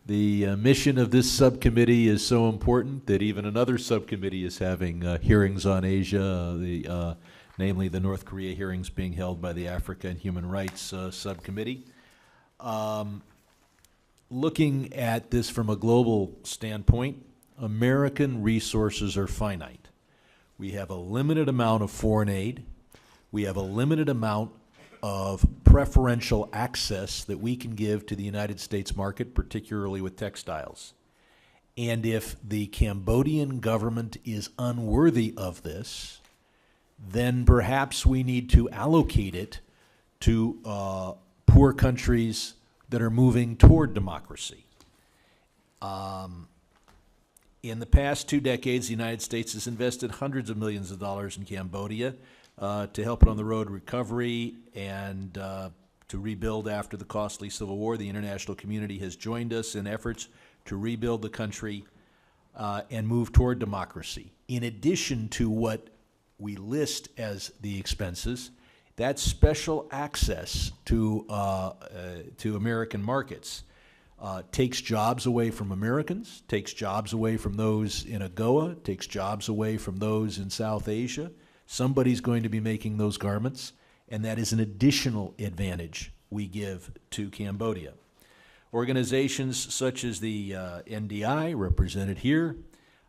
The mission of this subcommittee is so important that even another subcommittee is having hearings on Asia, namely the North Korea hearings being held by the Africa and Human Rights Subcommittee. Looking at this from a global standpoint, American resources are finite. We have a limited amount of foreign aid. We have a limited amount of preferential access that we can give to the United States market, particularly with textiles. And if the Cambodian government is unworthy of this, then perhaps we need to allocate it to poor countries that are moving toward democracy. In the past 2 decades, the United States has invested hundreds of millions of dollars in Cambodia to help it on the road to recovery and to rebuild after the costly civil war. The international community has joined us in efforts to rebuild the country and move toward democracy. In addition to what we list as the expenses, that's special access to American markets. Takes jobs away from Americans, takes jobs away from those in AGOA, takes jobs away from those in South Asia. Somebody's going to be making those garments, and that is an additional advantage we give to Cambodia. Organizations such as the NDI, represented here,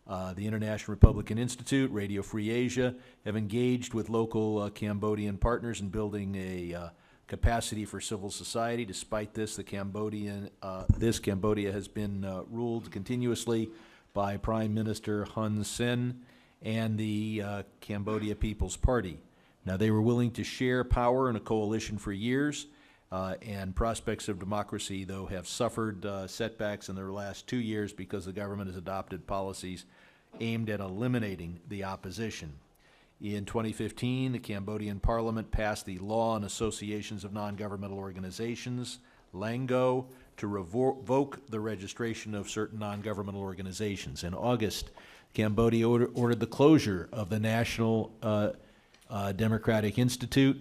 the International Republican Institute, Radio Free Asia, have engaged with local Cambodian partners in building a capacity for civil society. Despite this, Cambodia has been ruled continuously by Prime Minister Hun Sen and the Cambodia People's Party. Now, they were willing to share power in a coalition for years, and prospects of democracy, though, have suffered setbacks in their last 2 years because the government has adopted policies aimed at eliminating the opposition. In 2015, the Cambodian Parliament passed the Law on Associations of Non-Governmental Organizations, LANGO, to revoke the registration of certain non-governmental organizations. In August, Cambodia ordered the closure of the National Democratic Institute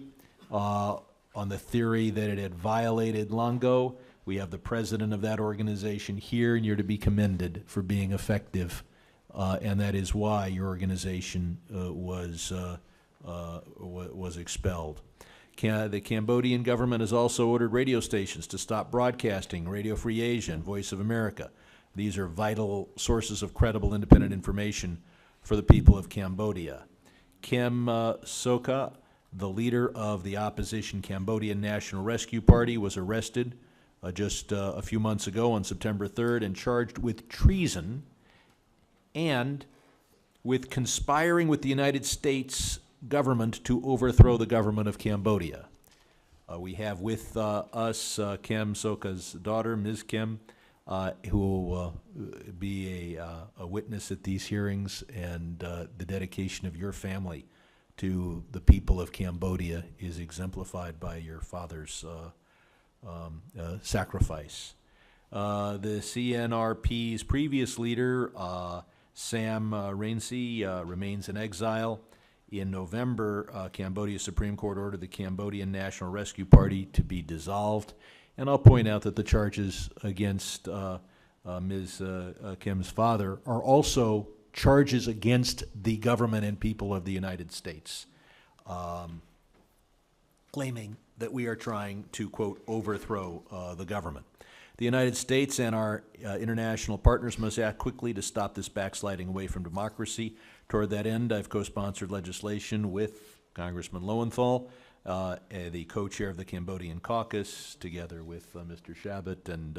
on the theory that it had violated LANGO. We have the president of that organization here, and you're to be commended for being effective. And that is why your organization was expelled. The Cambodian government has also ordered radio stations to stop broadcasting Radio Free Asia and Voice of America. These are vital sources of credible, independent information for the people of Cambodia. Kem Sokha, the leader of the opposition Cambodian National Rescue Party, was arrested just a few months ago on September 3rd and charged with treason and with conspiring with the United States government to overthrow the government of Cambodia. We have with us Kem Sokha's daughter, Ms. Kem, who will be a witness at these hearings, and the dedication of your family to the people of Cambodia is exemplified by your father's sacrifice. The CNRP's previous leader, Sam Rainsy, remains in exile. In November, Cambodia's Supreme Court ordered the Cambodian National Rescue Party to be dissolved. And I'll point out that the charges against Ms. Kim's father are also charges against the government and people of the United States, claiming that we are trying to, quote, overthrow the government. The United States and our international partners must act quickly to stop this backsliding away from democracy. Toward that end, I've co-sponsored legislation with Congressman Lowenthal, the co-chair of the Cambodian caucus, together with Mr. Shabbat and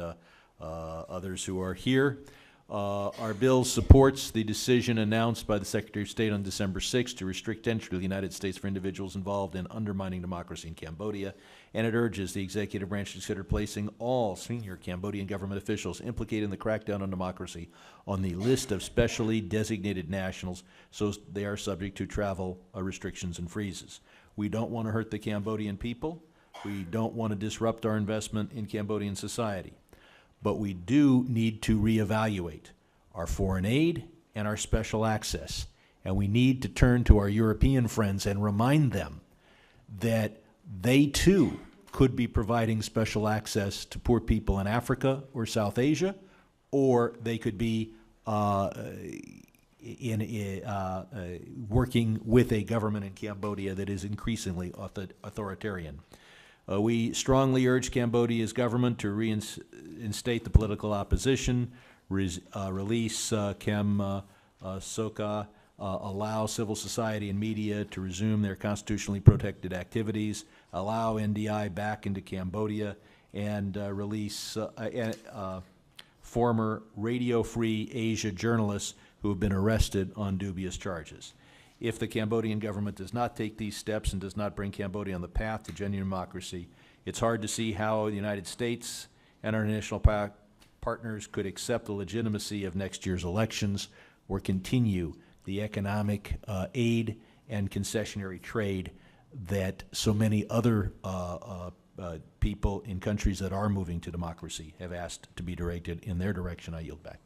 others who are here. Our bill supports the decision announced by the Secretary of State on December 6th to restrict entry to the United States for individuals involved in undermining democracy in Cambodia, and it urges the executive branch to consider placing all senior Cambodian government officials implicated in the crackdown on democracy on the list of specially designated nationals so they are subject to travel restrictions and freezes. We don't want to hurt the Cambodian people. We don't want to disrupt our investment in Cambodian society. But we do need to reevaluate our foreign aid and our special access. And we need to turn to our European friends and remind them that they too could be providing special access to poor people in Africa or South Asia or they could be working with a government in Cambodia that is increasingly authoritarian. We strongly urge Cambodia's government to reinstate the political opposition, release Kem Sokha, allow civil society and media to resume their constitutionally protected activities, allow NDI back into Cambodia, and release former Radio Free Asia journalists who have been arrested on dubious charges. If the Cambodian government does not take these steps and does not bring Cambodia on the path to genuine democracy, it's hard to see how the United States and our international partners could accept the legitimacy of next year's elections or continue the economic aid and concessionary trade that so many other people in countries that are moving to democracy have asked to be directed in their direction. I yield back.